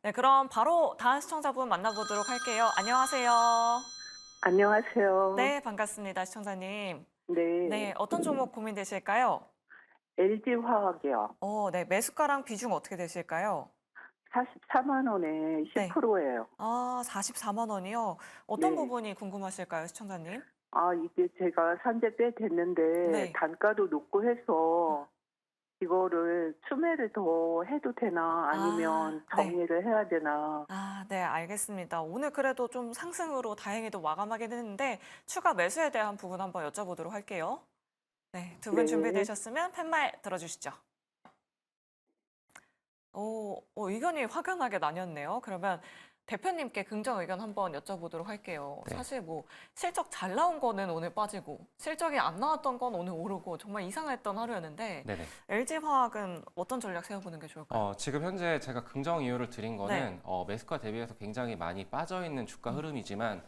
네, 그럼 바로 다음 시청자분 만나보도록 할게요. 안녕하세요. 안녕하세요. 네, 반갑습니다, 시청자님. 네. 네, 어떤 종목 고민되실까요? LG화학이요. 네, 매수가랑 비중 어떻게 되실까요? 44만 원에 네. 10%예요. 44만 원이요. 어떤 네. 부분이 궁금하실까요, 시청자님? 이게 제가 산지 꽤 됐는데 네. 단가도 높고 해서 이거를 추매를 더 해도 되나 아니면 네. 정리를 해야 되나. 네, 알겠습니다. 오늘 그래도 좀 상승으로 다행히도 마감하긴 했는데 추가 매수에 대한 부분 한번 여쭤보도록 할게요. 네, 두 분 네. 준비되셨으면 팻말 들어주시죠. 의견이 확연하게 나뉘었네요. 그러면 대표님께 긍정 의견 한번 여쭤보도록 할게요. 네. 사실 뭐 실적 잘 나온 거는 오늘 빠지고 실적이 안 나왔던 건 오늘 오르고 정말 이상했던 하루였는데 네네. LG화학은 어떤 전략 세워보는 게 좋을까요? 지금 현재 제가 긍정 이유를 드린 거는 네. 매수가 대비해서 굉장히 많이 빠져 있는 주가 음. 흐름이지만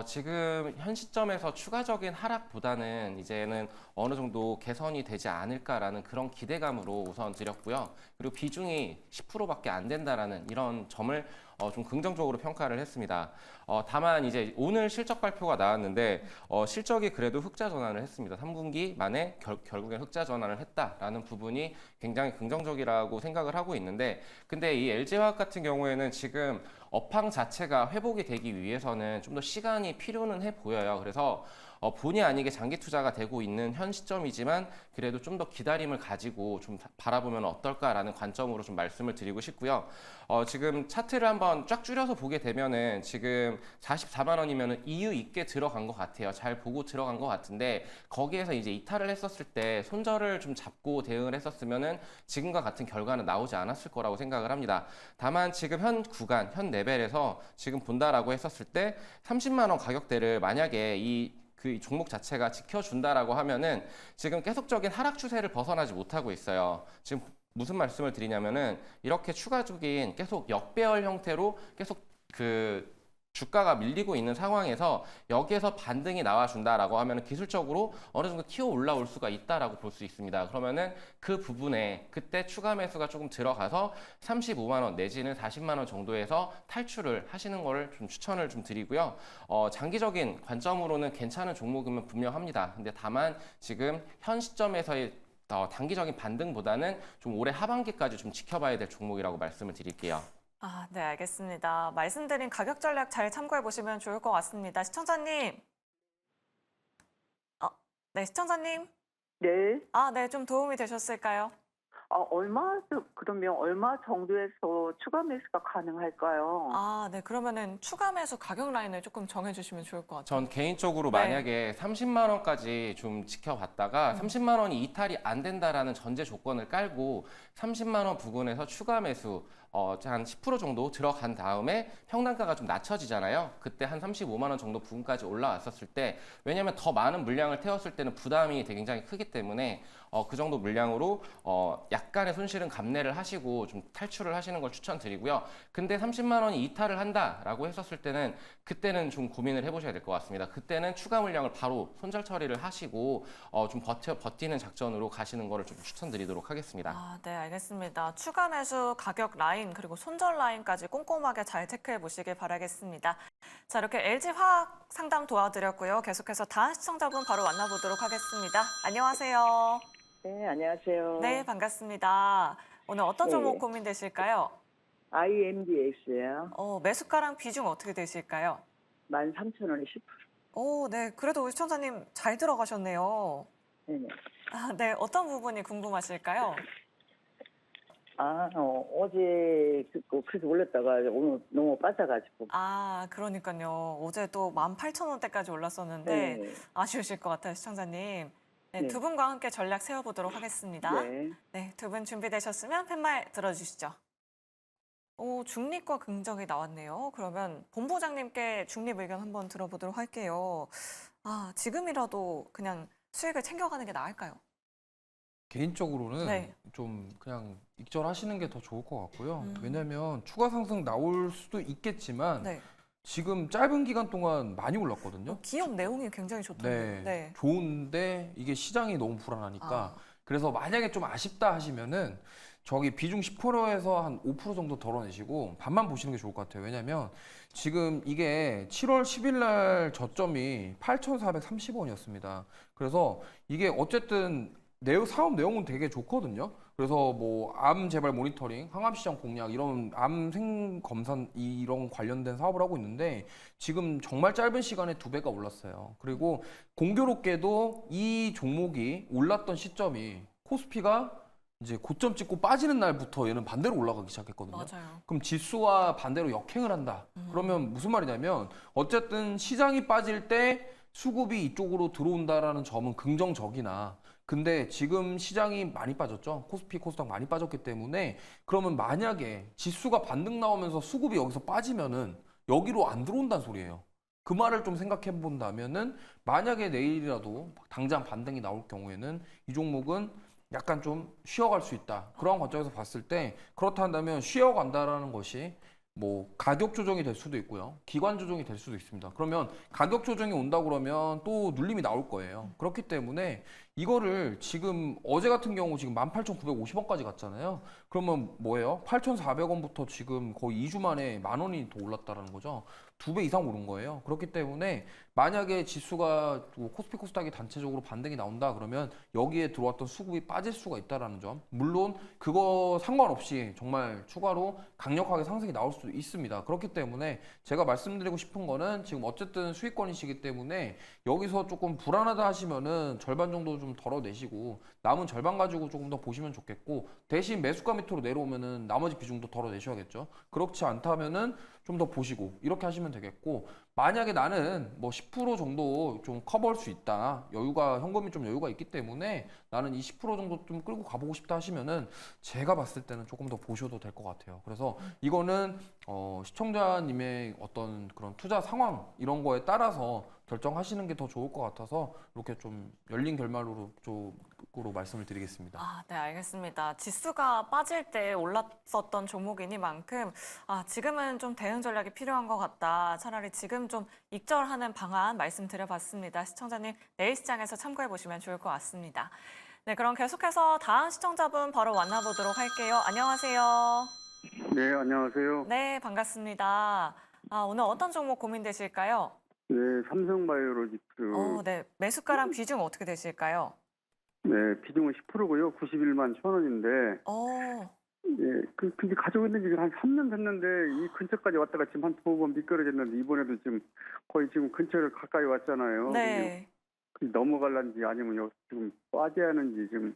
지금 현 시점에서 추가적인 하락보다는 이제는 어느 정도 개선이 되지 않을까라는 그런 기대감으로 우선 드렸고요. 그리고 비중이 10%밖에 안 된다라는 이런 점을 좀 긍정적으로 평가를 했습니다. 다만 이제 오늘 실적 발표가 나왔는데 실적이 그래도 흑자 전환을 했습니다. 3분기 만에 결국엔 흑자 전환을 했다라는 부분이 굉장히 긍정적이라고 생각을 하고 있는데, 근데 이 LG화학 같은 경우에는 지금 업황 자체가 회복이 되기 위해서는 좀 더 시간이 필요는 해 보여요. 그래서 본의 아니게 장기 투자가 되고 있는 현 시점이지만 그래도 좀 더 기다림을 가지고 좀 바라보면 어떨까라는 관점으로 좀 말씀을 드리고 싶고요. 지금 차트를 한번 쫙 줄여서 보게 되면은 지금 44만 원이면은 이유 있게 들어간 것 같아요. 잘 보고 들어간 것 같은데 거기에서 이제 이탈을 했었을 때 손절을 좀 잡고 대응을 했었으면은 지금과 같은 결과는 나오지 않았을 거라고 생각을 합니다. 다만 지금 현 구간, 현 레벨에서 지금 본다라고 했었을 때 30만 원 가격대를 만약에 그 종목 자체가 지켜준다라고 하면은 지금 계속적인 하락 추세를 벗어나지 못하고 있어요. 지금 무슨 말씀을 드리냐면은 이렇게 추가적인 계속 역배열 형태로 계속 그 주가가 밀리고 있는 상황에서 여기에서 반등이 나와준다라고 하면 기술적으로 어느 정도 튀어 올라올 수가 있다라고 볼 수 있습니다. 그러면은 그 부분에 그때 추가 매수가 조금 들어가서 35만 원 내지는 40만 원 정도에서 탈출을 하시는 거를 좀 추천을 좀 드리고요. 장기적인 관점으로는 괜찮은 종목이면 분명합니다. 근데 다만 지금 현 시점에서의 단기적인 반등보다는 좀 올해 하반기까지 좀 지켜봐야 될 종목이라고 말씀을 드릴게요. 네, 알겠습니다. 말씀드린 가격 전략 잘 참고해 보시면 좋을 것 같습니다. 시청자님, 네, 시청자님. 네. 네, 좀 도움이 되셨을까요? 그러면 얼마 정도에서 추가 매수가 가능할까요? 네, 그러면은 추가 매수 가격 라인을 조금 정해주시면 좋을 것 같아요. 전 개인적으로 네. 만약에 30만 원까지 좀 지켜봤다가 30만 원이 이탈이 안 된다라는 전제 조건을 깔고 30만 원 부근에서 추가 매수 한 10% 정도 들어간 다음에 평단가가 좀 낮춰지잖아요. 그때 한 35만 원 정도 부근까지 올라왔었을 때, 왜냐하면 더 많은 물량을 태웠을 때는 부담이 되게 굉장히 크기 때문에 그 정도 물량으로 약간의 손실은 감내를 하시고 좀 탈출을 하시는 걸 추천드리고요. 근데 30만 원이 이탈을 한다라고 했었을 때는 그때는 좀 고민을 해보셔야 될 것 같습니다. 그때는 추가 물량을 바로 손절 처리를 하시고 좀 버티는 작전으로 가시는 거를 좀 추천드리도록 하겠습니다. 네, 알겠습니다. 추가 매수 가격 라인 그리고 손절 라인까지 꼼꼼하게 잘 체크해 보시길 바라겠습니다. 자, 이렇게 LG화학 상담 도와드렸고요. 계속해서 다음 시청자분 바로 만나보도록 하겠습니다. 안녕하세요. 네, 안녕하세요. 네, 반갑습니다. 오늘 어떤 종목 네. 고민되실까요? IMDX예요. 매수가랑 비중 어떻게 되실까요? 13,000원에 10%. 네, 그래도 우리 시청자님 잘 들어가셨네요. 네네. 네, 어떤 부분이 궁금하실까요? 어제 그래서 올렸다가 오늘 너무 빠져가지고. 그러니까요. 어제 또 18,000원대까지 올랐었는데 네. 아쉬우실 것 같아요, 시청자님. 네, 네. 두 분과 함께 전략 세워보도록 하겠습니다. 네. 네, 두 분 준비되셨으면 팻말 들어주시죠. 중립과 긍정이 나왔네요. 그러면 본부장님께 중립 의견 한번 들어보도록 할게요. 지금이라도 그냥 수익을 챙겨가는 게 나을까요? 개인적으로는 네. 좀 그냥 익절하시는 게 더 좋을 것 같고요. 음. 왜냐면 추가 상승 나올 수도 있겠지만 네. 지금 짧은 기간 동안 많이 올랐거든요. 기업 내용이 굉장히 좋던데. 네. 좋은데 이게 시장이 너무 불안하니까 아. 그래서 만약에 좀 아쉽다 하시면은 저기 비중 10%에서 한 5% 정도 덜어내시고 반만 보시는 게 좋을 것 같아요. 왜냐면 지금 이게 7월 10일 날 저점이 8,430원이었습니다. 그래서 이게 어쨌든 사업 내용은 되게 좋거든요. 그래서 뭐 암 재발 모니터링, 항암 시장 공략 이런 암 생 검사 이런 관련된 사업을 하고 있는데 지금 정말 짧은 시간에 2배가 올랐어요. 그리고 공교롭게도 이 종목이 올랐던 시점이 코스피가 이제 고점 찍고 빠지는 날부터 얘는 반대로 올라가기 시작했거든요. 맞아요. 그럼 지수와 반대로 역행을 한다. 그러면 무슨 말이냐면 어쨌든 시장이 빠질 때 수급이 이쪽으로 들어온다라는 점은 긍정적이나 근데 지금 시장이 많이 빠졌죠. 코스피, 코스닥 많이 빠졌기 때문에 그러면 만약에 지수가 반등 나오면서 수급이 여기서 빠지면은 여기로 안 들어온다는 소리예요. 그 말을 좀 생각해 본다면은 만약에 내일이라도 당장 반등이 나올 경우에는 이 종목은 약간 좀 쉬어갈 수 있다. 그런 관점에서 봤을 때 그렇다 한다면 쉬어간다라는 것이 뭐 가격 조정이 될 수도 있고요. 기관 조정이 될 수도 있습니다. 그러면 가격 조정이 온다 그러면 또 눌림이 나올 거예요. 그렇기 때문에 이거를 지금 어제 같은 경우 지금 18,950원까지 갔잖아요. 그러면 뭐예요? 8,400원부터 지금 거의 2주 만에 10,000원이 더 올랐다라는 거죠. 2배 이상 오른 거예요. 그렇기 때문에 만약에 지수가 코스피 코스닥이 단체적으로 반등이 나온다 그러면 여기에 들어왔던 수급이 빠질 수가 있다라는 점. 물론 그거 상관없이 정말 추가로 강력하게 상승이 나올 수도 있습니다. 그렇기 때문에 제가 말씀드리고 싶은 거는 지금 어쨌든 수익권이시기 때문에 여기서 조금 불안하다 하시면은 절반 정도 좀 덜어내시고 남은 절반 가지고 조금 더 보시면 좋겠고 대신 매수가 밑으로 내려오면은 나머지 비중도 덜어내셔야겠죠. 그렇지 않다면은 좀 더 보시고 이렇게 하시면 되겠고 만약에 나는 뭐 10% 정도 좀 커버할 수 있다. 현금이 좀 여유가 있기 때문에 나는 이 10% 정도 좀 끌고 가보고 싶다 하시면은 제가 봤을 때는 조금 더 보셔도 될 것 같아요. 그래서 이거는 시청자님의 어떤 그런 투자 상황 이런 거에 따라서 결정하시는 게 더 좋을 것 같아서 이렇게 좀 열린 결말로 쪽으로 말씀을 드리겠습니다. 아, 네, 알겠습니다. 지수가 빠질 때 올랐었던 종목이니만큼 지금은 좀 대응 전략이 필요한 것 같다. 차라리 지금 좀 익절하는 방안 말씀드려봤습니다. 시청자님 내일 시장에서 참고해 보시면 좋을 것 같습니다. 네, 그럼 계속해서 다음 시청자분 바로 만나보도록 할게요. 안녕하세요. 네, 안녕하세요. 네, 반갑습니다. 오늘 어떤 종목 고민되실까요? 네, 삼성바이오로직스. 네, 매수가랑 비중 어떻게 되실까요? 네, 비중은 10%고요. 91만 1,000원인데, 예, 근데 가지고 있는 지금 한 3년 됐는데, 이 근처까지 왔다가 지금 한 2번 미끄러졌는데, 이번에도 지금 거의 지금 근처를 가까이 왔잖아요. 네. 넘어갈란지 아니면 여기 지금 빠져야 하는지 지금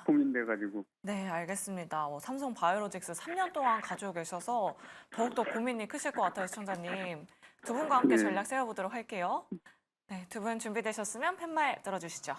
고민돼가지고. 네, 알겠습니다. 삼성 바이오로직스 3년 동안 가지고 계셔서 더욱더 고민이 크실 것 같아요, 시청자님. 두 분과 함께 네. 전략 세워보도록 할게요. 네, 두 분 준비되셨으면 팻말 들어주시죠.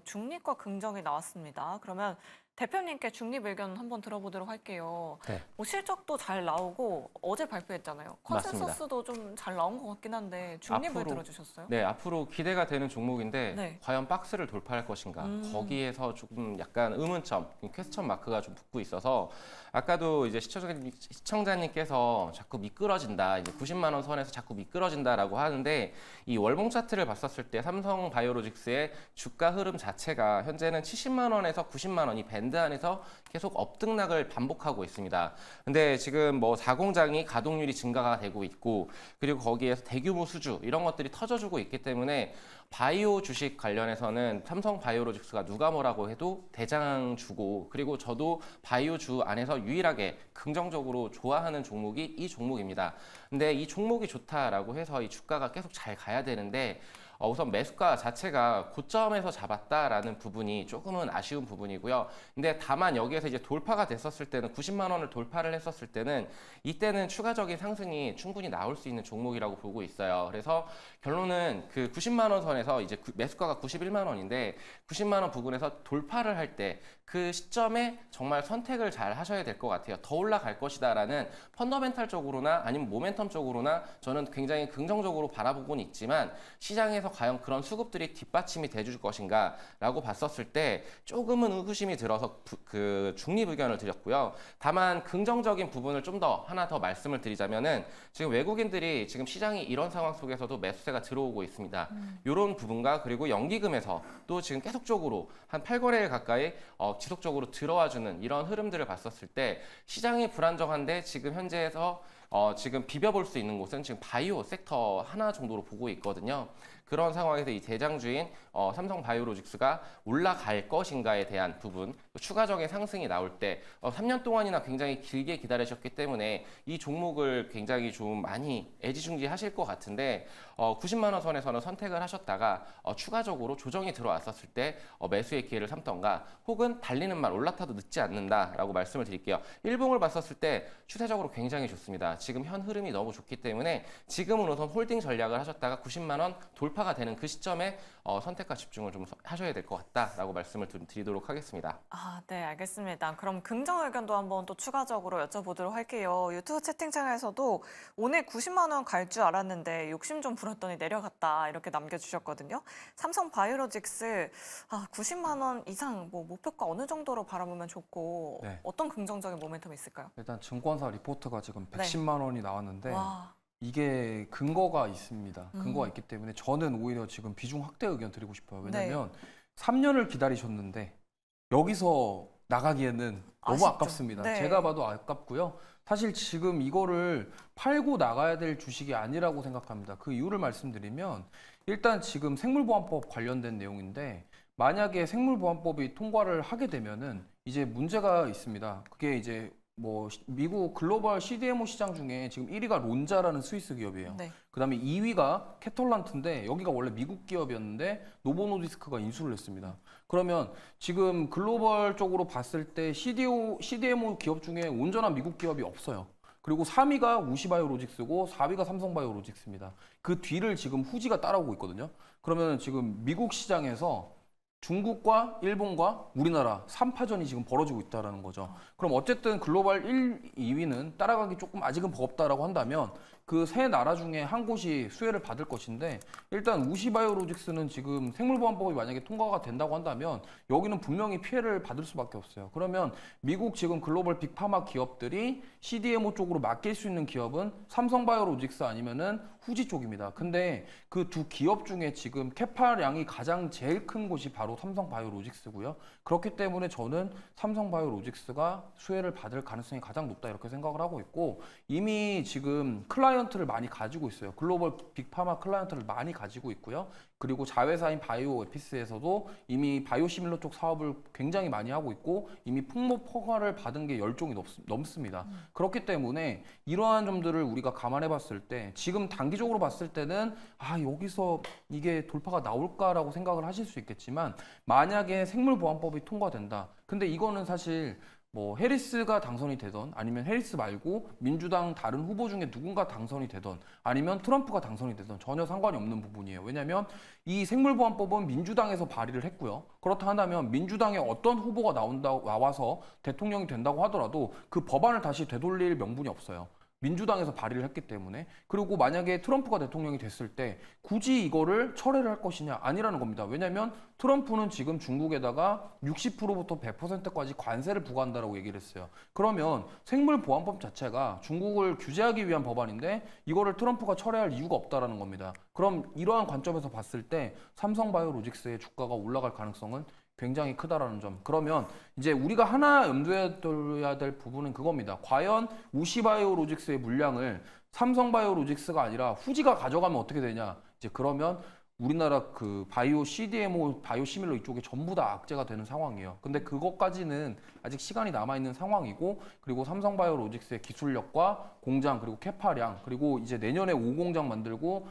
중립과 긍정이 나왔습니다. 그러면 대표님께 중립 의견 한번 들어보도록 할게요. 네. 실적도 잘 나오고 어제 발표했잖아요. 컨센서스도 좀 잘 나온 것 같긴 한데 중립을 들어주셨어요? 네, 앞으로 기대가 되는 종목인데 네. 과연 박스를 돌파할 것인가 거기에서 조금 약간 의문점, 퀘스천 마크가 좀 붙고 있어서 아까도 이제 시청자님께서 자꾸 미끄러진다, 이제 90만 원 선에서 자꾸 미끄러진다라고 하는데 이 월봉 차트를 봤었을 때 삼성 바이오로직스의 주가 흐름 자체가 현재는 70만 원에서 90만 원 이 밴드 안에서 계속 업등락을 반복하고 있습니다. 근데 지금 뭐 4공장이 가동률이 증가가 되고 있고 그리고 거기에서 대규모 수주 이런 것들이 터져주고 있기 때문에 바이오 주식 관련해서는 삼성 바이오로직스가 누가 뭐라고 해도 대장주고 그리고 저도 바이오주 안에서 유일하게 긍정적으로 좋아하는 종목이 이 종목입니다. 근데 이 종목이 좋다라고 해서 이 주가가 계속 잘 가야 되는데 우선 매수가 자체가 고점에서 잡았다라는 부분이 조금은 아쉬운 부분이고요. 근데 다만 여기에서 이제 돌파가 됐었을 때는 90만 원을 돌파를 했었을 때는 이때는 추가적인 상승이 충분히 나올 수 있는 종목이라고 보고 있어요. 그래서 결론은 그 90만 원 선에서 이제 매수가가 91만 원인데 90만 원 부분에서 돌파를 할 때 그 시점에 정말 선택을 잘 하셔야 될 것 같아요. 더 올라갈 것이다라는 펀더멘탈적으로나 아니면 모멘텀적으로나 저는 굉장히 긍정적으로 바라보고는 있지만 시장에서 시장에서 과연 그런 수급들이 뒷받침이 돼줄 것인가라고 봤었을 때 조금은 의구심이 들어서 그 중립 의견을 드렸고요. 다만 긍정적인 부분을 좀 더 하나 더 말씀을 드리자면은 지금 외국인들이 지금 시장이 이런 상황 속에서도 매수세가 들어오고 있습니다. 이런 부분과 그리고 연기금에서 또 지금 계속적으로 한 8거래일 가까이 지속적으로 들어와주는 이런 흐름들을 봤었을 때 시장이 불안정한데 지금 현재에서 지금 비벼볼 수 있는 곳은 지금 바이오 섹터 하나 정도로 보고 있거든요. 그런 상황에서 이 대장주인 삼성바이오로직스가 올라갈 것인가에 대한 부분, 추가적인 상승이 나올 때 3년 동안이나 굉장히 길게 기다리셨기 때문에 이 종목을 굉장히 좀 많이 애지중지하실 것 같은데 90만 원 선에서는 선택을 하셨다가 추가적으로 조정이 들어왔었을 때 매수의 기회를 삼던가 혹은 달리는 말 올라타도 늦지 않는다라고 말씀을 드릴게요. 일봉을 봤었을 때 추세적으로 굉장히 좋습니다. 지금 현 흐름이 너무 좋기 때문에 지금은 우선 홀딩 전략을 하셨다가 90만 원 돌파가 되는 그 시점에 선택과 집중을 좀 하셔야 될 것 같다라고 말씀을 드리도록 하겠습니다. 아, 네, 알겠습니다. 그럼 긍정 의견도 한번 또 추가적으로 여쭤보도록 할게요. 유튜브 채팅창에서도 오늘 90만 원 갈 줄 알았는데 욕심 좀 부렸더니 내려갔다 이렇게 남겨주셨거든요. 삼성바이오로직스 90만 원 이상 뭐 목표가 어느 정도로 바라보면 좋고 네. 어떤 긍정적인 모멘텀이 있을까요? 일단 증권사 리포트가 지금 네. 110만 원이 나왔는데 와, 이게 근거가 있습니다. 근거가 있기 때문에 저는 오히려 지금 비중 확대 의견 드리고 싶어요. 왜냐면 3년을 기다리셨는데 여기서 나가기에는 너무 아쉽죠. 아깝습니다. 네. 제가 봐도 아깝고요. 사실 지금 이거를 팔고 나가야 될 주식이 아니라고 생각합니다. 그 이유를 말씀드리면 일단 지금 생물보안법 관련된 내용인데 만약에 생물보안법이 통과를 하게 되면은 이제 문제가 있습니다. 그게 이제 뭐 미국 글로벌 CDMO 시장 중에 지금 1위가 론자라는 스위스 기업이에요. 네. 그다음에 2위가 캐털란트인데 여기가 원래 미국 기업이었는데 노보노디스크가 인수를 했습니다. 그러면 지금 글로벌 쪽으로 봤을 때 CDMO 기업 중에 온전한 미국 기업이 없어요. 그리고 3위가 우시바이오로직스고 4위가 삼성바이오로직스입니다. 그 뒤를 지금 후지가 따라오고 있거든요. 그러면 지금 미국 시장에서 중국과 일본과 우리나라 3파전이 지금 벌어지고 있다는 거죠. 그럼 어쨌든 글로벌 1, 2위는 따라가기 조금 아직은 버겁다라고 한다면 그 세 나라 중에 한 곳이 수혜를 받을 것인데 일단 우시바이오로직스는 지금 생물보안법이 만약에 통과가 된다고 한다면 여기는 분명히 피해를 받을 수밖에 없어요. 그러면 미국 지금 글로벌 빅파마 기업들이 CDMO 쪽으로 맡길 수 있는 기업은 삼성바이오로직스 아니면은 후지 쪽입니다. 근데 그 두 기업 중에 지금 캐파량이 가장 제일 큰 곳이 바로 삼성바이오로직스고요. 그렇기 때문에 저는 삼성바이오로직스가 수혜를 받을 가능성이 가장 높다 이렇게 생각을 하고 있고 이미 지금 클라이언트를 많이 가지고 있어요. 글로벌 빅파마 클라이언트를 많이 가지고 있고요. 그리고 자회사인 바이오에피스에서도 이미 바이오시밀러 쪽 사업을 굉장히 많이 하고 있고 이미 풍모 허가를 받은 게 10종이 넘습니다. 그렇기 때문에 이러한 점들을 우리가 감안해 봤을 때 지금 단기적으로 봤을 때는 여기서 이게 돌파가 나올까라고 생각을 하실 수 있겠지만 만약에 생물보안법이 통과된다. 근데 이거는 사실 뭐 해리스가 당선이 되던 아니면 해리스 말고 민주당 다른 후보 중에 누군가 당선이 되던 아니면 트럼프가 당선이 되던 전혀 상관이 없는 부분이에요. 왜냐하면 이 생물보안법은 민주당에서 발의를 했고요. 그렇다 한다면 민주당의 어떤 후보가 나와서 대통령이 된다고 하더라도 그 법안을 다시 되돌릴 명분이 없어요. 민주당에서 발의를 했기 때문에. 그리고 만약에 트럼프가 대통령이 됐을 때 굳이 이거를 철회를 할 것이냐 아니라는 겁니다. 왜냐하면 트럼프는 지금 중국에다가 60%부터 100%까지 관세를 부과한다라고 얘기를 했어요. 그러면 생물보안법 자체가 중국을 규제하기 위한 법안인데 이거를 트럼프가 철회할 이유가 없다라는 겁니다. 그럼 이러한 관점에서 봤을 때 삼성바이오로직스의 주가가 올라갈 가능성은 굉장히 크다라는 점. 그러면 이제 우리가 하나 염두에 둬야 될 부분은 그겁니다. 과연 우시바이오로직스의 물량을 삼성바이오로직스가 아니라 후지가 가져가면 어떻게 되냐? 이제 그러면 우리나라 그 바이오 CDMO, 바이오시밀러 이쪽에 전부 다 악재가 되는 상황이에요. 근데 그것까지는 아직 시간이 남아 있는 상황이고 그리고 삼성바이오로직스의 기술력과 공장 그리고 캐파량 그리고 이제 내년에 5공장 만들고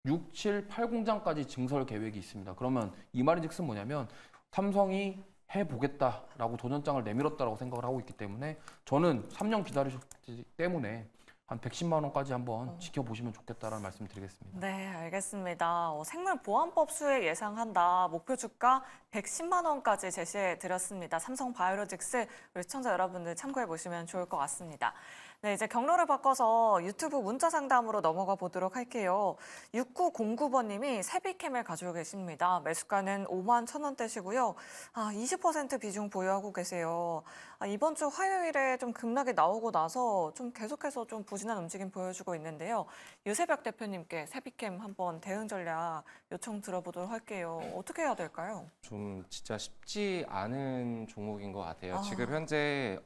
6, 7, 8공장까지 증설 계획이 있습니다. 그러면 이 말인즉슨 뭐냐면 삼성이 해보겠다라고 도전장을 내밀었다라고 생각을 하고 있기 때문에 저는 3년 기다리셨기 때문에 한 110만 원까지 한번 지켜보시면 좋겠다라는 말씀 드리겠습니다. 네, 알겠습니다. 생물보안법 수혜 예상한다. 목표 주가 110만 원까지 제시해 드렸습니다. 삼성바이오로직스 우리 시청자 여러분들 참고해 보시면 좋을 것 같습니다. 네, 이제 경로를 바꿔서 유튜브 문자 상담으로 넘어가 보도록 할게요. 6909번님이 세비캠을 가지고 계십니다. 매수가는 5만 1,000원대시고요. 20% 비중 보유하고 계세요. 이번 주 화요일에 좀 급락이 나오고 나서 좀 계속해서 좀 부진한 움직임 보여주고 있는데요. 유세벽 대표님께 세비캠 한번 대응 전략 요청 들어보도록 할게요. 어떻게 해야 될까요? 좀 진짜 쉽지 않은 종목인 것 같아요. 지금 현재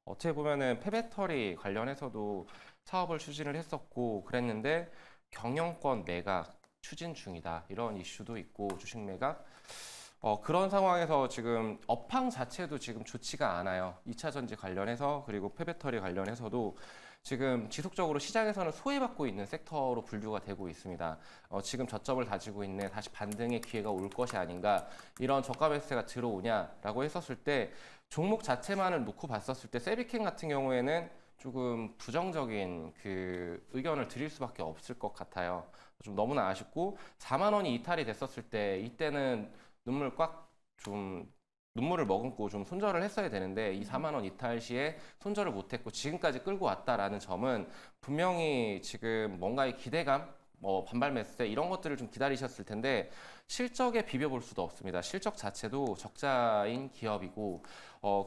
어떻게 보면은 폐배터리 관련해서도 사업을 추진을 했었고 그랬는데 경영권 매각 추진 중이다. 이런 이슈도 있고 주식 매각. 그런 상황에서 지금 업황 자체도 지금 좋지가 않아요. 2차 전지 관련해서 그리고 폐배터리 관련해서도 지금 지속적으로 시장에서는 소외받고 있는 섹터로 분류가 되고 있습니다. 지금 저점을 다지고 있네, 다시 반등의 기회가 올 것이 아닌가, 이런 저가 매수세가 들어오냐라고 했었을 때 종목 자체만을 놓고 봤었을 때 세비캠 같은 경우에는 조금 부정적인 그 의견을 드릴 수밖에 없을 것 같아요. 좀 너무나 아쉽고 4만 원이 이탈이 됐었을 때 이때는 눈물을 머금고 좀 손절을 했어야 되는데 이 4만 원 이탈 시에 손절을 못했고 지금까지 끌고 왔다라는 점은 분명히 지금 뭔가의 기대감, 반발 매수세 이런 것들을 좀 기다리셨을 텐데 실적에 비벼볼 수도 없습니다. 실적 자체도 적자인 기업이고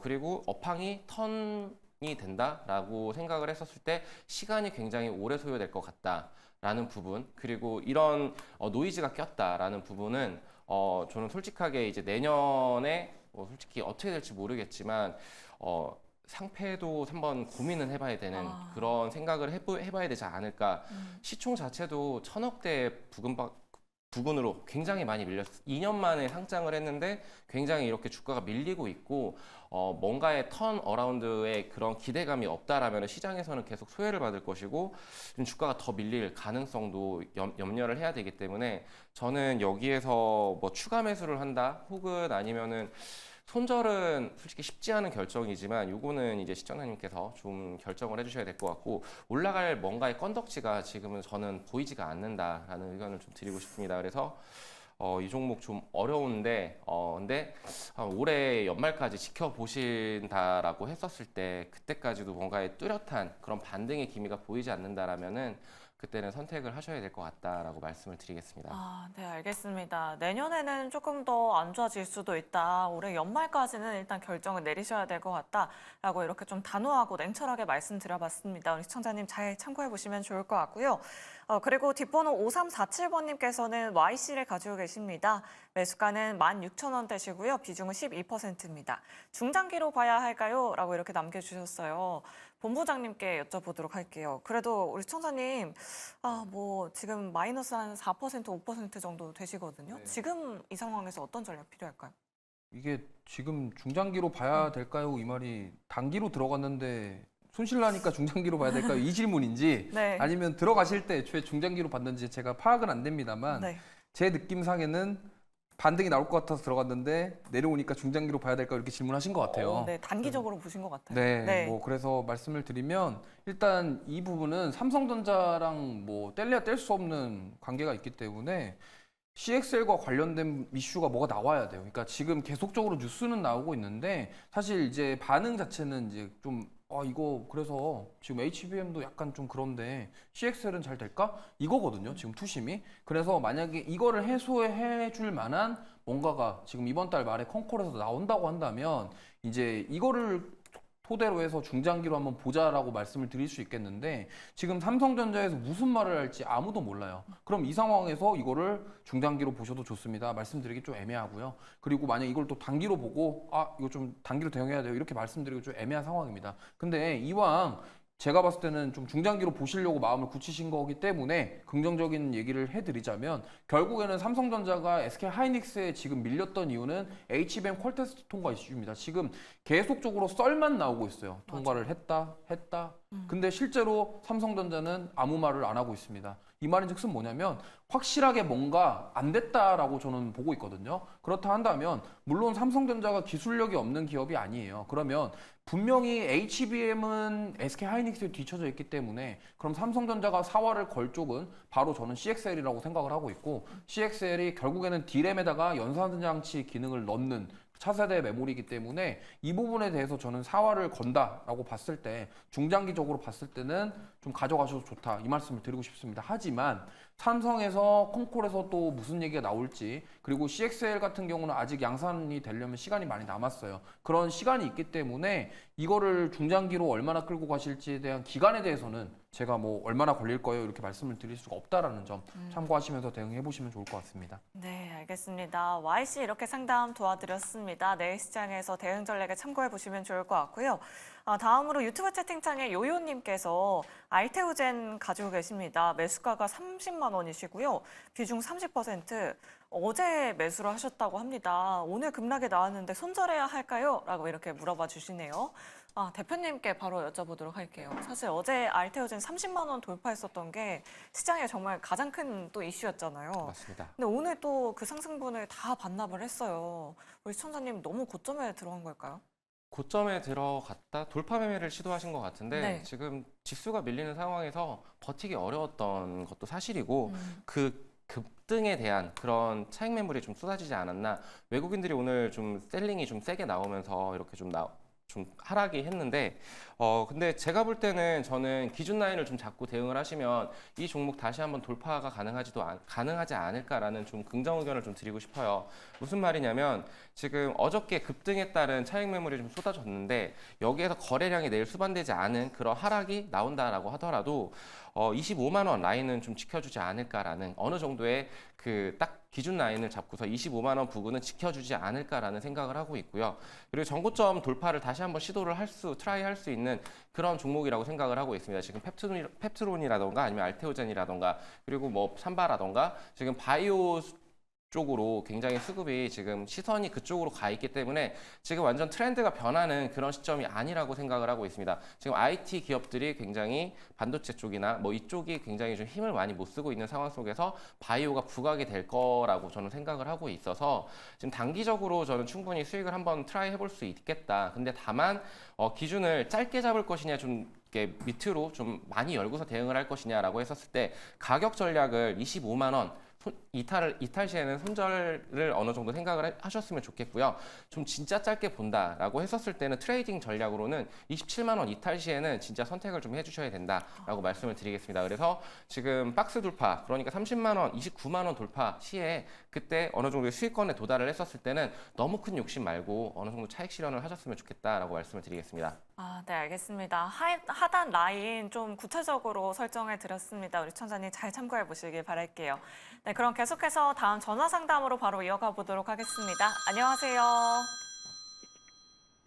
그리고 업황이 턴이 된다라고 생각을 했었을 때 시간이 굉장히 오래 소요될 것 같다라는 부분, 그리고 이런 노이즈가 꼈다라는 부분은 저는 솔직하게 이제 내년에 솔직히 어떻게 될지 모르겠지만 상패도 한번 고민은 해봐야 되는 그런 생각을 해봐야 되지 않을까. 시총 자체도 1,000억대 부근으로 굉장히 많이 밀렸어요. 2년 만에 상장을 했는데 굉장히 이렇게 주가가 밀리고 있고 뭔가의 턴 어라운드의 그런 기대감이 없다라면 시장에서는 계속 소외를 받을 것이고 주가가 더 밀릴 가능성도 염려를 해야 되기 때문에 저는 여기에서 뭐 추가 매수를 한다 혹은 아니면은 손절은 솔직히 쉽지 않은 결정이지만 요거는 이제 시청자님께서 좀 결정을 해주셔야 될 것 같고 올라갈 뭔가의 건덕지가 지금은 저는 보이지가 않는다라는 의견을 좀 드리고 싶습니다. 그래서 이 종목 좀 어려운데 근데 올해 연말까지 지켜보신다라고 했었을 때 그때까지도 뭔가의 뚜렷한 그런 반등의 기미가 보이지 않는다라면은 그때는 선택을 하셔야 될 것 같다라고 말씀을 드리겠습니다. 네, 알겠습니다. 내년에는 조금 더 안 좋아질 수도 있다. 올해 연말까지는 일단 결정을 내리셔야 될 것 같다라고 이렇게 좀 단호하고 냉철하게 말씀드려봤습니다. 우리 시청자님 잘 참고해 보시면 좋을 것 같고요. 그리고 뒷번호 5347번님께서는 YC를 가지고 계십니다. 매수가는 16,000원대시고요. 비중은 12%입니다. 중장기로 봐야 할까요? 라고 이렇게 남겨주셨어요. 본부장님께 여쭤보도록 할게요. 그래도 우리 시청자님, 지금 마이너스 한 4%, 5% 정도 되시거든요. 네. 지금 이 상황에서 어떤 전략 필요할까요? 이게 지금 중장기로 봐야 될까요? 이 말이 단기로 들어갔는데 손실나니까 중장기로 봐야 될까요? 이 질문인지 네. 아니면 들어가실 때 애초에 중장기로 봤는지 제가 파악은 안 됩니다만 네. 제 느낌상에는 반등이 나올 것 같아서 들어갔는데 내려오니까 중장기로 봐야 될까 이렇게 질문하신 것 같아요. 네, 단기적으로 보신 것 같아요. 네, 뭐 그래서 말씀을 드리면 일단 이 부분은 삼성전자랑 뭐 뗄래야 뗄 수 없는 관계가 있기 때문에 CXL과 관련된 이슈가 뭐가 나와야 돼요. 그러니까 지금 계속적으로 뉴스는 나오고 있는데 사실 이제 반응 자체는 이제 좀 이거 그래서 지금 HBM도 약간 좀 그런데 CXL은 잘 될까? 이거거든요. 지금 투심이. 그래서 만약에 이거를 해소해 줄 만한 뭔가가 지금 이번 달 말에 컨콜에서 나온다고 한다면 이제 이거를 토대로 해서 중장기로 한번 보자라고 말씀을 드릴 수 있겠는데 지금 삼성전자에서 무슨 말을 할지 아무도 몰라요. 그럼 이 상황에서 이거를 중장기로 보셔도 좋습니다. 말씀드리기 좀 애매하고요. 그리고 만약 이걸 또 단기로 보고 이거 좀 단기로 대응해야 돼요. 이렇게 말씀드리기 좀 애매한 상황입니다. 근데 이왕 제가 봤을 때는 좀 중장기로 보시려고 마음을 굳히신 거기 때문에 긍정적인 얘기를 해드리자면 결국에는 삼성전자가 SK하이닉스에 지금 밀렸던 이유는 HBM 퀄테스트 통과 이슈입니다. 지금 계속적으로 썰만 나오고 있어요. 통과를 했다. 근데 실제로 삼성전자는 아무 말을 안 하고 있습니다. 이 말인즉슨 뭐냐면 확실하게 뭔가 안 됐다라고 저는 보고 있거든요. 그렇다 한다면 물론 삼성전자가 기술력이 없는 기업이 아니에요. 그러면 분명히 HBM은 SK하이닉스에 뒤쳐져 있기 때문에 그럼 삼성전자가 사활을 걸 쪽은 바로 저는 CXL이라고 생각을 하고 있고 CXL이 결국에는 D램에다가 연산장치 기능을 넣는 차세대 메모리이기 때문에 이 부분에 대해서 저는 사활을 건다라고 봤을 때 중장기적으로 봤을 때는 좀 가져가셔도 좋다 이 말씀을 드리고 싶습니다. 하지만 삼성에서 콩콜에서 또 무슨 얘기가 나올지 그리고 CXL 같은 경우는 아직 양산이 되려면 시간이 많이 남았어요. 그런 시간이 있기 때문에 이거를 중장기로 얼마나 끌고 가실지에 대한 기간에 대해서는 제가 뭐 얼마나 걸릴 거예요 이렇게 말씀을 드릴 수가 없다라는 점 참고하시면서 대응해 보시면 좋을 것 같습니다. 네, 알겠습니다. YC 이렇게 상담 도와드렸습니다. 내일 시장에서 대응 전략에 참고해 보시면 좋을 것 같고요. 다음으로 유튜브 채팅창에 요요님께서 알테오젠 가지고 계십니다. 매수가가 30만 원이시고요. 비중 30%. 어제 매수를 하셨다고 합니다. 오늘 급락이 나왔는데 손절해야 할까요? 라고 이렇게 물어봐 주시네요. 대표님께 바로 여쭤보도록 할게요. 사실 어제 알테오젠 30만 원 돌파했었던 게 시장에 정말 가장 큰 또 이슈였잖아요. 맞습니다. 근데 오늘 또 그 상승분을 다 반납을 했어요. 우리 시청자님 너무 고점에 들어간 걸까요? 고점에 들어갔다 돌파 매매를 시도하신 것 같은데 네. 지금 지수가 밀리는 상황에서 버티기 어려웠던 것도 사실이고 그 급등에 대한 그런 차익 매물이 좀 쏟아지지 않았나. 외국인들이 오늘 좀 셀링이 좀 세게 나오면서 이렇게 좀 하락이 했는데 근데 제가 볼 때는 저는 기준 라인을 좀 잡고 대응을 하시면 이 종목 다시 한번 돌파가 가능하지 않을까라는 좀 긍정 의견을 좀 드리고 싶어요. 무슨 말이냐면 지금 어저께 급등에 따른 차익 매물이 좀 쏟아졌는데 여기에서 거래량이 내일 수반되지 않은 그런 하락이 나온다라고 하더라도 25만 원 라인은 좀 지켜주지 않을까라는 어느 정도의 그 딱 기준 라인을 잡고서 25만 원 부근은 지켜주지 않을까라는 생각을 하고 있고요. 그리고 전고점 돌파를 다시 한번 트라이 할 수 있는 그런 종목이라고 생각을 하고 있습니다. 지금 펩트론이라던가 아니면 알테오젠이라던가 그리고 뭐 삼바라던가 지금 바이오 쪽으로 굉장히 수급이 지금 시선이 그쪽으로 가 있기 때문에 지금 완전 트렌드가 변하는 그런 시점이 아니라고 생각을 하고 있습니다. 지금 IT 기업들이 굉장히 반도체 쪽이나 뭐 이쪽이 굉장히 좀 힘을 많이 못 쓰고 있는 상황 속에서 바이오가 부각이 될 거라고 저는 생각을 하고 있어서 지금 단기적으로 저는 충분히 수익을 한번 트라이 해볼 수 있겠다. 근데 다만 기준을 짧게 잡을 것이냐 좀 이렇게 밑으로 좀 많이 열고서 대응을 할 것이냐라고 했었을 때 가격 전략을 25만 원 이탈 시에는 손절을 어느 정도 생각을 하셨으면 좋겠고요. 좀 진짜 짧게 본다라고 했었을 때는 트레이딩 전략으로는 27만 원 이탈 시에는 진짜 선택을 좀 해주셔야 된다라고 말씀을 드리겠습니다. 그래서 지금 박스 돌파, 그러니까 30만 원, 29만 원 돌파 시에 그때 어느 정도의 수익권에 도달을 했었을 때는 너무 큰 욕심 말고 어느 정도 차익 실현을 하셨으면 좋겠다라고 말씀을 드리겠습니다. 네, 알겠습니다. 하단 라인 좀 구체적으로 설정해 드렸습니다. 우리 청자님 잘 참고해 보시길 바랄게요. 네, 그럼 계속해서 다음 전화 상담으로 바로 이어가 보도록 하겠습니다. 안녕하세요.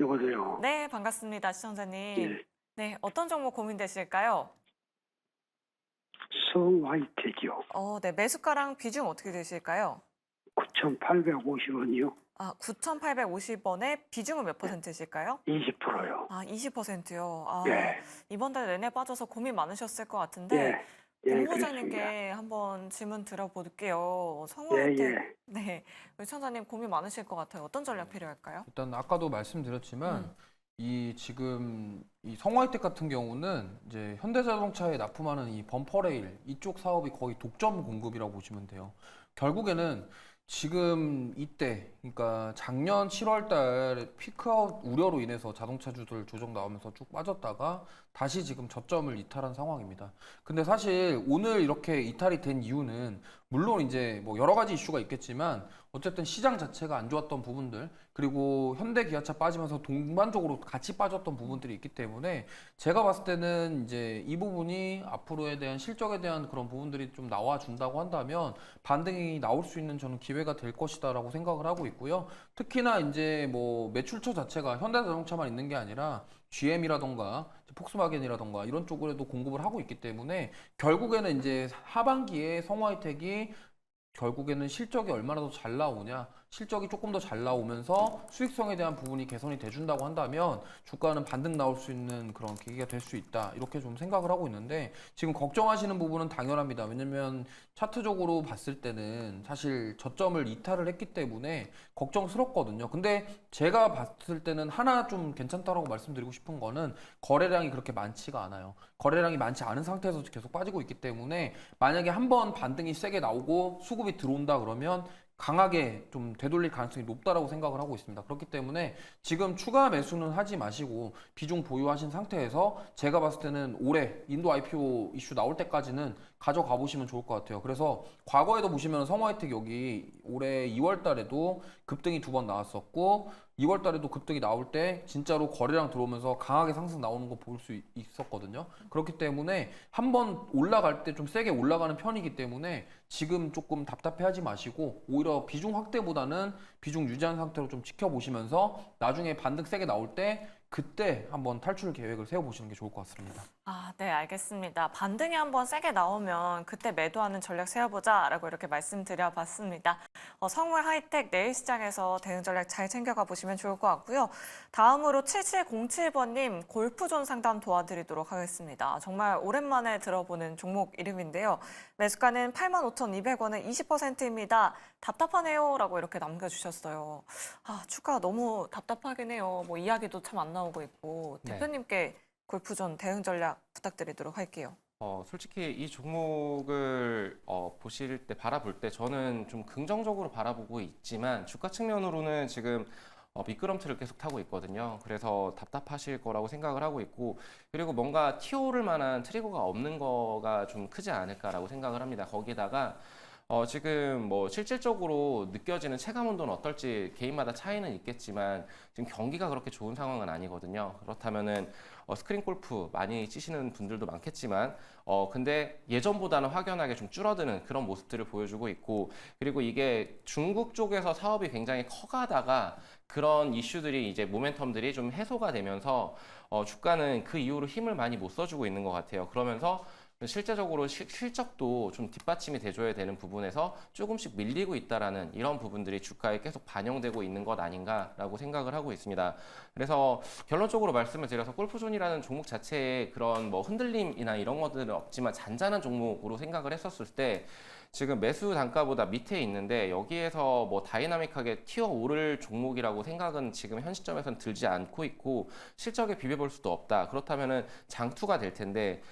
여보세요. 네, 반갑습니다, 시청자님. 예. 네, 어떤 종목 고민되실까요? 성화이텍이요. 네, 매수가랑 비중 어떻게 되실까요? 9,850원이요. 9,850원에 비중은 몇 %이실까요? 20%요. 20%요. 예. 이번 달 내내 빠져서 고민 많으셨을 것 같은데 예. 예, 본부장님께 그렇습니다. 한번 질문 드려볼게요. 예, 성화이텍, 예. 네, 우리 청자님 고민 많으실 것 같아요. 어떤 전략 필요할까요? 일단 아까도 말씀드렸지만 이 지금 이 성화이텍 같은 경우는 이제 현대자동차에 납품하는 이 범퍼레일 이쪽 사업이 거의 독점 공급이라고 보시면 돼요. 결국에는 지금 이때 그러니까 작년 7월 달 피크아웃 우려로 인해서 자동차주들 조정 나오면서 쭉 빠졌다가 다시 지금 저점을 이탈한 상황입니다. 근데 사실 오늘 이렇게 이탈이 된 이유는 물론 이제 뭐 여러 가지 이슈가 있겠지만 어쨌든 시장 자체가 안 좋았던 부분들 그리고 현대 기아차 빠지면서 동반적으로 같이 빠졌던 부분들이 있기 때문에 제가 봤을 때는 이제 이 부분이 앞으로에 대한 실적에 대한 그런 부분들이 좀 나와준다고 한다면 반등이 나올 수 있는 저는 기회가 될 것이다라고 생각을 하고 있고요. 특히나 이제 뭐 매출처 자체가 현대자동차만 있는 게 아니라 GM이라던가 폭스바겐이라던가 이런 쪽으로도 공급을 하고 있기 때문에 결국에는 이제 하반기에 성화이텍이 결국에는 실적이 얼마나 더 잘 나오냐, 실적이 조금 더 잘 나오면서 수익성에 대한 부분이 개선이 돼준다고 한다면 주가는 반등 나올 수 있는 그런 계기가 될 수 있다 이렇게 좀 생각을 하고 있는데 지금 걱정하시는 부분은 당연합니다. 왜냐면 차트적으로 봤을 때는 사실 저점을 이탈을 했기 때문에 걱정스럽거든요. 근데 제가 봤을 때는 하나 좀 괜찮다라고 말씀드리고 싶은 거는 거래량이 그렇게 많지가 않아요. 거래량이 많지 않은 상태에서 계속 빠지고 있기 때문에 만약에 한번 반등이 세게 나오고 수급이 들어온다 그러면 강하게 좀 되돌릴 가능성이 높다라고 생각을 하고 있습니다. 그렇기 때문에 지금 추가 매수는 하지 마시고 비중 보유하신 상태에서 제가 봤을 때는 올해 인도 IPO 이슈 나올 때까지는 가져가 보시면 좋을 것 같아요. 그래서 과거에도 보시면 성화이텍 여기 올해 2월 달에도 급등이 2번 나왔었고 2월 달에도 급등이 나올 때 진짜로 거래량 들어오면서 강하게 상승 나오는 거 볼 수 있었거든요. 그렇기 때문에 한번 올라갈 때 좀 세게 올라가는 편이기 때문에 지금 조금 답답해하지 마시고 오히려 비중 확대보다는 비중 유지한 상태로 좀 지켜보시면서 나중에 반등 세게 나올 때 그때 한번 탈출 계획을 세워보시는 게 좋을 것 같습니다. 아, 네, 알겠습니다. 반등이 한번 세게 나오면 그때 매도하는 전략 세워보자라고 이렇게 말씀드려봤습니다. 성물 하이텍 내일 시장에서 대응 전략 잘 챙겨가 보시면 좋을 것 같고요. 다음으로 7707번님 골프존 상담 도와드리도록 하겠습니다. 정말 오랜만에 들어보는 종목 이름인데요. 매수가는 85,200원에 20%입니다. 답답하네요 라고 이렇게 남겨주셨어요. 아, 주가 너무 답답하긴 해요. 뭐 이야기도 참 안 나오고 있고 네. 대표님께 골프존 대응 전략 부탁드리도록 할게요. 솔직히 이 종목을 보실 때 바라볼 때 저는 좀 긍정적으로 바라보고 있지만 주가 측면으로는 지금 미끄럼틀을 계속 타고 있거든요. 그래서 답답하실 거라고 생각을 하고 있고 그리고 뭔가 튀어오를 만한 트리거가 없는 거가 좀 크지 않을까라고 생각을 합니다. 거기다가 지금 뭐 실질적으로 느껴지는 체감 온도는 어떨지 개인마다 차이는 있겠지만 지금 경기가 그렇게 좋은 상황은 아니거든요. 그렇다면은 스크린 골프 많이 치시는 분들도 많겠지만 근데 예전보다는 확연하게 좀 줄어드는 그런 모습들을 보여주고 있고 그리고 이게 중국 쪽에서 사업이 굉장히 커가다가 그런 이슈들이 이제 모멘텀들이 좀 해소가 되면서 주가는 그 이후로 힘을 많이 못 써주고 있는 것 같아요. 그러면서 실제적으로 실적도 좀 뒷받침이 돼줘야 되는 부분에서 조금씩 밀리고 있다라는 이런 부분들이 주가에 계속 반영되고 있는 것 아닌가라고 생각을 하고 있습니다. 그래서 결론적으로 말씀을 드려서 골프존이라는 종목 자체에 그런 뭐 흔들림이나 이런 것들은 없지만 잔잔한 종목으로 생각을 했었을 때 지금 매수 단가보다 밑에 있는데 여기에서 뭐 다이나믹하게 튀어오를 종목이라고 생각은 지금 현 시점에서는 들지 않고 있고 실적에 비벼볼 수도 없다. 그렇다면은 장투가 될 텐데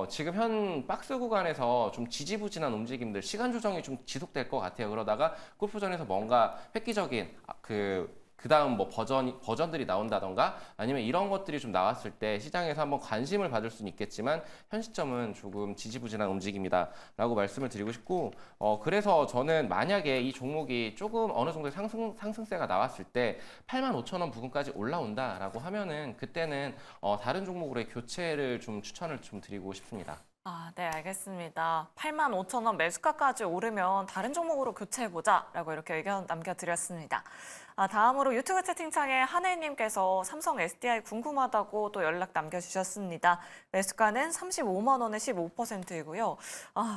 지금 현 박스 구간에서 좀 지지부진한 움직임들 시간 조정이 좀 지속될 것 같아요. 그러다가 골프전에서 뭔가 획기적인 그 다음 뭐 버전들이 나온다던가 아니면 이런 것들이 좀 나왔을 때 시장에서 한번 관심을 받을 수는 있겠지만 현 시점은 조금 지지부진한 움직임이다 라고 말씀을 드리고 싶고 그래서 저는 만약에 이 종목이 조금 어느 정도의 상승세가 나왔을 때 85,000원 부근까지 올라온다라고 하면은 그때는 다른 종목으로의 교체를 좀 추천을 좀 드리고 싶습니다. 아, 네, 알겠습니다. 85,000원 매수가까지 오르면 다른 종목으로 교체해보자라고 이렇게 의견 남겨드렸습니다. 다음으로 유튜브 채팅창에 한혜님께서 삼성 SDI 궁금하다고 또 연락 남겨주셨습니다. 매수가는 35만 원에 15%이고요.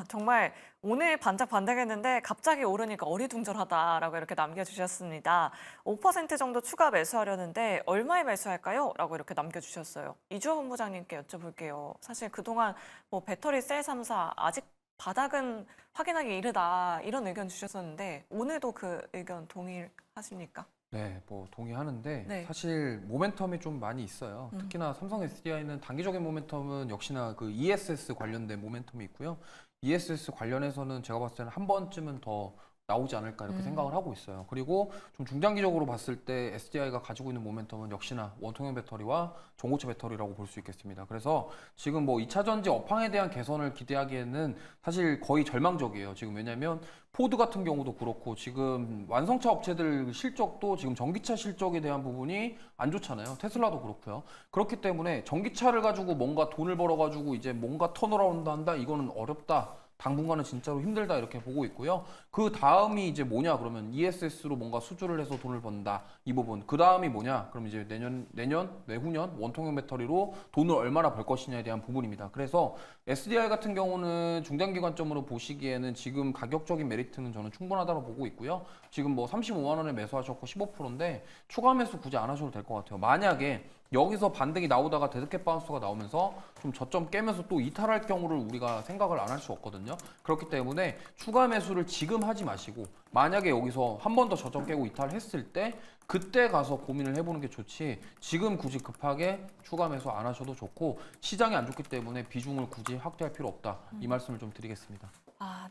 정말 오늘 반짝반짝했는데 갑자기 오르니까 어리둥절하다라고 이렇게 남겨주셨습니다. 5% 정도 추가 매수하려는데 얼마에 매수할까요? 라고 이렇게 남겨주셨어요. 이주호 본부장님께 여쭤볼게요. 사실 그동안 뭐 배터리 셀 3사 아직 바닥은 확인하기 이르다 이런 의견 주셨었는데 오늘도 그 의견 동의하십니까? 네, 뭐 동의하는데 네. 사실 모멘텀이 좀 많이 있어요. 특히나 삼성 SDI는 단기적인 모멘텀은 역시나 그 ESS 관련된 모멘텀이 있고요. ESS 관련해서는 제가 봤을 때는 한 번쯤은 더 나오지 않을까 이렇게 생각을 하고 있어요. 그리고 좀 중장기적으로 봤을 때 SDI가 가지고 있는 모멘텀은 역시나 원통형 배터리와 전고체 배터리라고 볼 수 있겠습니다. 그래서 지금 뭐 2차 전지 업황에 대한 개선을 기대하기에는 사실 거의 절망적이에요. 지금 왜냐면 포드 같은 경우도 그렇고 지금 완성차 업체들 실적도 지금 전기차 실적에 대한 부분이 안 좋잖아요. 테슬라도 그렇고요. 그렇기 때문에 전기차를 가지고 뭔가 돈을 벌어가지고 이제 뭔가 턴어라운드 한다? 이거는 어렵다. 당분간은 진짜로 힘들다 이렇게 보고 있고요. 그 다음이 이제 뭐냐 그러면 ESS로 뭔가 수주를 해서 돈을 번다 이 부분. 그 다음이 뭐냐 그럼 이제 내후년 원통형 배터리로 돈을 얼마나 벌 것이냐에 대한 부분입니다. 그래서 SDI 같은 경우는 중장기 관점으로 보시기에는 지금 가격적인 메리트는 저는 충분하다고 보고 있고요. 지금 뭐 35만 원에 매수하셨고 15%인데 추가 매수 굳이 안 하셔도 될 것 같아요. 만약에 여기서 반등이 나오다가 데드캣 바운스가 나오면서 좀 저점 깨면서 또 이탈할 경우를 우리가 생각을 안 할 수 없거든요. 그렇기 때문에 추가 매수를 지금 하지 마시고 만약에 여기서 한 번 더 저점 깨고 이탈했을 때 그때 가서 고민을 해보는 게 좋지 지금 굳이 급하게 추가 매수 안 하셔도 좋고 시장이 안 좋기 때문에 비중을 굳이 확대할 필요 없다. 이 말씀을 좀 드리겠습니다.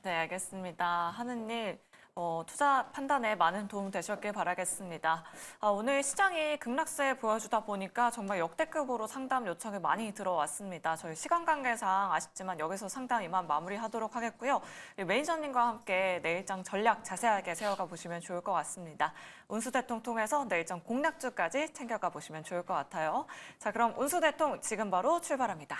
네, 알겠습니다. 하느님, 투자 판단에 많은 도움 되셨길 바라겠습니다. 오늘 시장이 급락세 보여주다 보니까 정말 역대급으로 상담 요청이 많이 들어왔습니다. 저희 시간 관계상 아쉽지만 여기서 상담 이만 마무리하도록 하겠고요. 매니저님과 함께 내일장 전략 자세하게 세워가 보시면 좋을 것 같습니다. 운수대통 통해서 내일장 공략주까지 챙겨가 보시면 좋을 것 같아요. 자, 그럼 운수대통 지금 바로 출발합니다.